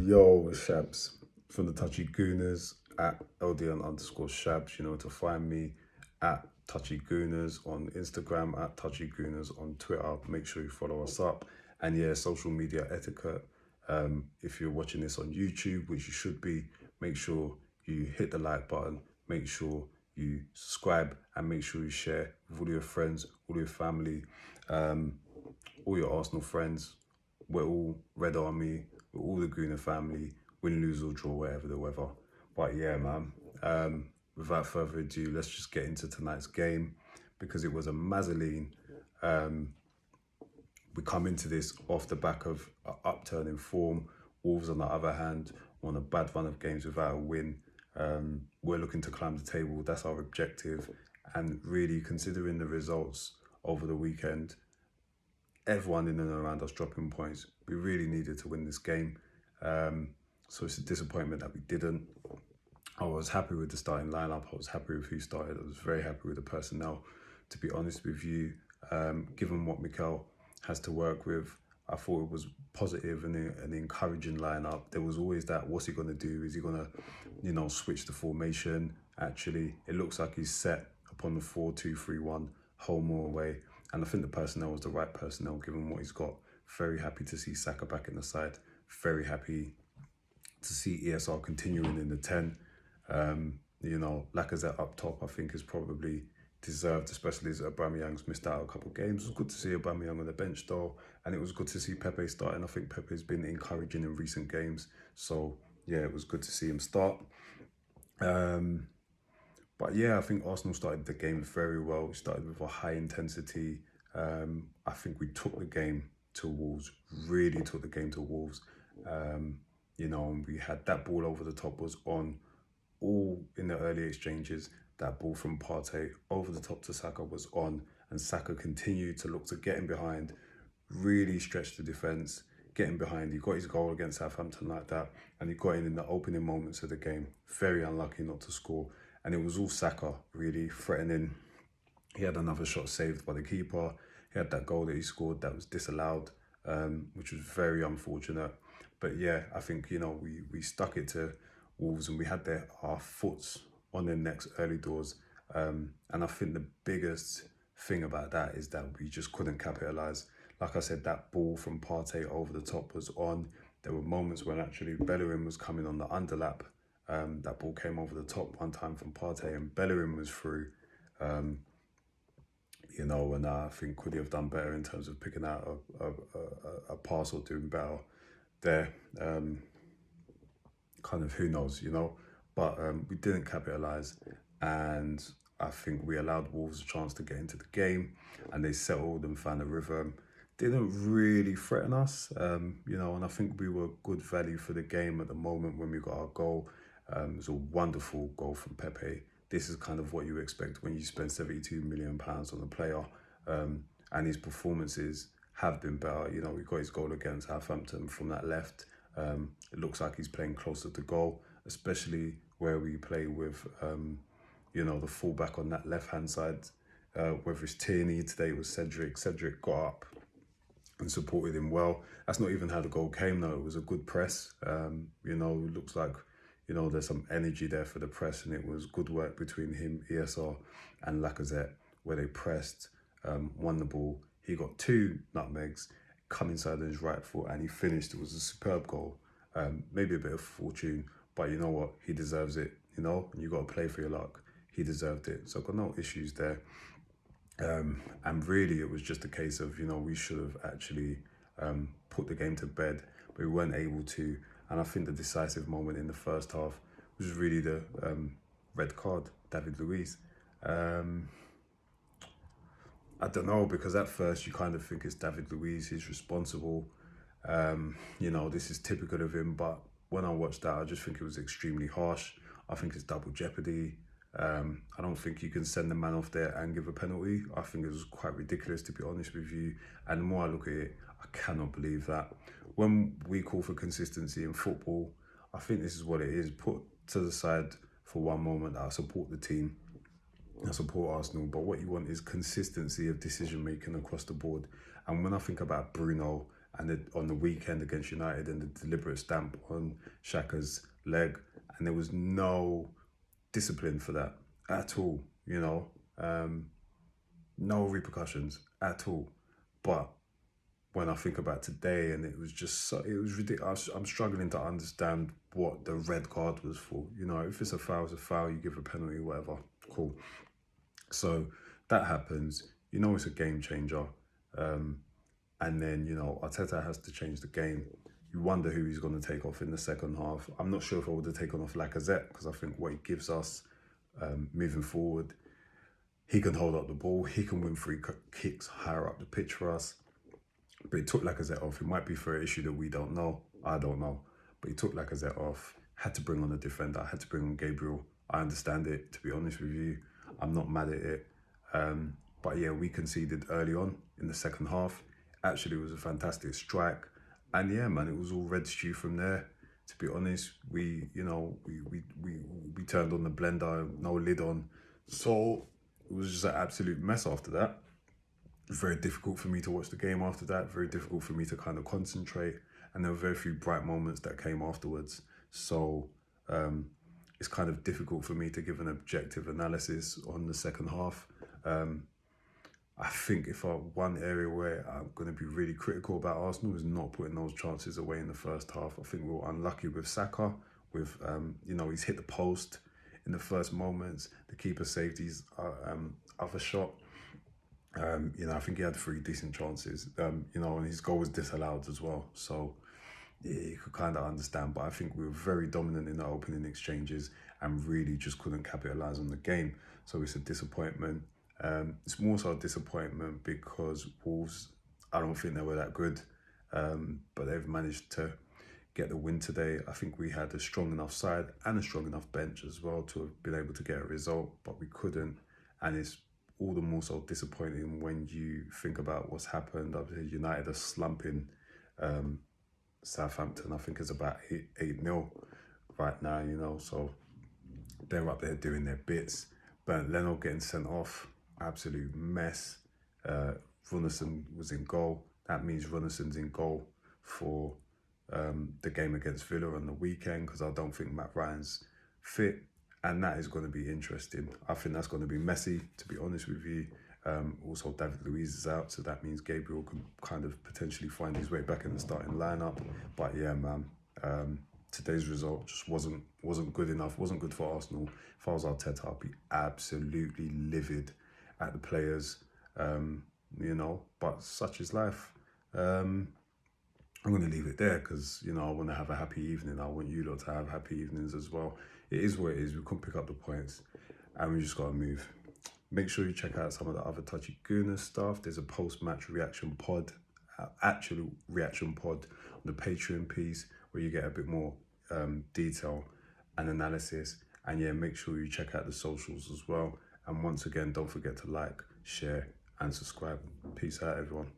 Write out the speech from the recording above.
Yo, Shabs from the TouchyGooners at LDN_Shabs. You know, to find me at TouchyGooners on Instagram, at TouchyGooners on Twitter. Make sure you follow us up. And yeah, social media etiquette. If you're watching this on YouTube, which you should be, make sure you hit the like button. Make sure you subscribe and make sure you share with all your friends, all your family, all your Arsenal friends. We're all Red Army, we're all the Gooner family, win, lose or draw, whatever the weather. But yeah, man, without further ado, let's just get into tonight's game because it was a mazzoline. We come into this off the back of an upturn in form. Wolves, on the other hand, on a bad run of games without a win. We're looking to climb the table. That's our objective. And really, considering the results over the weekend, everyone in and around us dropping points, we really needed to win this game. So it's a disappointment that we didn't. I was happy with the starting lineup. I was happy with who started. I was very happy with the personnel. To be honest with you, given what Mikel has to work with, I thought it was positive and an encouraging lineup. There was always that, what's he going to do? Is he going to, switch the formation? Actually, it looks like he's set upon the 4-2-3-1, home or away. And I think the personnel was the right personnel given what he's got. Very happy to see Saka back in the side. Very happy to see ESR continuing in the 10. Lacazette up top, I think is probably deserved, especially as Aubameyang's missed out a couple of games. It was good to see Aubameyang on the bench though, and it was good to see Pepe starting. I think Pepe's been encouraging in recent games. So yeah, it was good to see him start. But yeah, I think Arsenal started the game very well. We started with a high intensity. I think we took the game to Wolves, really took the game to Wolves. And we had that ball over the top was on all in the early exchanges. That ball from Partey over the top to Saka was on, and Saka continued to look to get in behind, really stretch the defence, getting behind. He got his goal against Southampton like that, and he got in the opening moments of the game. Very unlucky not to score. And it was all Saka really threatening. He had another shot saved by the keeper. He had that goal that he scored that was disallowed, which was very unfortunate. But yeah, I think, we stuck it to Wolves and we had our foots on their necks early doors. And I think the biggest thing about that is that we just couldn't capitalise. Like I said, that ball from Partey over the top was on. There were moments when actually Bellerin was coming on the underlap. That ball came over the top one time from Partey and Bellerin was through. And I think could he have done better in terms of picking out a pass or doing better there. Kind of who knows, But we didn't capitalise, and I think we allowed Wolves a chance to get into the game, and they settled and found a rhythm. Didn't really threaten us, and I think we were good value for the game at the moment when we got our goal. It was a wonderful goal from Pepe. This is kind of what you expect when you spend £72 million on a player, and his performances have been better. We got his goal against Southampton from that left. It looks like he's playing closer to goal, especially where we play with, the fullback on that left-hand side. Whether it's Tierney, today it was Cedric. Cedric got up and supported him well. That's not even how the goal came though. It was a good press. It looks like, there's some energy there for the press, and it was good work between him, ESR and Lacazette, where they pressed, won the ball. He got 2 nutmegs, come inside on his right foot, and he finished. It was a superb goal. Maybe a bit of fortune, but you know what? He deserves it, and you got to play for your luck. He deserved it. So I've got no issues there. And really, it was just a case of, we should have actually put the game to bed, but we weren't able to. And I think the decisive moment in the first half was really the red card, David Luiz. I don't know, because at first you kind of think it's David Luiz, he's responsible. This is typical of him, but when I watched that, I just think it was extremely harsh. I think it's double jeopardy. I don't think you can send the man off there and give a penalty. I think it was quite ridiculous, to be honest with you. And the more I look at it, I cannot believe that. When we call for consistency in football, I think this is what it is. Put to the side for one moment that I support the team, I support Arsenal, but what you want is consistency of decision making across the board. And when I think about Bruno and on the weekend against United, and the deliberate stamp on Xhaka's leg, and there was no discipline for that at all. No repercussions at all. But when I think about today, and it was just so, it was ridiculous. I'm struggling to understand what the red card was for. If it's a foul, it's a foul. You give a penalty, whatever. Cool. So that happens. It's a game changer. And then, Arteta has to change the game. You wonder who he's going to take off in the second half. I'm not sure if I would have taken off Lacazette, because I think what he gives us moving forward, he can hold up the ball. He can win free kicks higher up the pitch for us. But he took Lacazette off. It might be for an issue that we don't know. I don't know. But he took Lacazette off, had to bring on a defender, had to bring on Gabriel. I understand it, to be honest with you. I'm not mad at it. But yeah, we conceded early on in the second half. Actually, it was a fantastic strike. And yeah, man, it was all red stew from there. To be honest, we turned on the blender, no lid on. So it was just an absolute mess after that. Very difficult for me to watch the game after that. Very difficult for me to kind of concentrate. And there were very few bright moments that came afterwards. So it's kind of difficult for me to give an objective analysis on the second half. I think one area where I'm going to be really critical about Arsenal is not putting those chances away in the first half. I think we were unlucky with Saka. With he's hit the post in the first moments. The keeper saved his other shot. I think he had 3 decent chances. And his goal was disallowed as well. So yeah, you could kind of understand. But I think we were very dominant in the opening exchanges and really just couldn't capitalise on the game. So it's a disappointment. It's more so a disappointment because Wolves, I don't think they were that good, but they've managed to get the win today. I think we had a strong enough side and a strong enough bench as well to have been able to get a result, but we couldn't. And it's all the more so disappointing when you think about what's happened. Obviously, United are slumping. Southampton, I think, is about 8-0 right now, so they're up there doing their bits. But Leno getting sent off, absolute mess. Runnison was in goal. That means Runnison's in goal for the game against Villa on the weekend, because I don't think Matt Ryan's fit. And that is going to be interesting. I think that's going to be messy, to be honest with you. Also, David Luiz is out, so that means Gabriel can kind of potentially find his way back in the starting lineup. But yeah, man, today's result just wasn't good enough. Wasn't good for Arsenal. If I was Arteta, I'd be absolutely livid at the players. But such is life. I'm going to leave it there because, I want to have a happy evening. I want you lot to have happy evenings as well. It is what it is. We couldn't pick up the points and we just got to move. Make sure you check out some of the other TouchyGooners stuff. There's a post-match reaction pod, actual reaction pod on the Patreon piece where you get a bit more detail and analysis. And yeah, make sure you check out the socials as well. And once again, don't forget to like, share and subscribe. Peace out, everyone.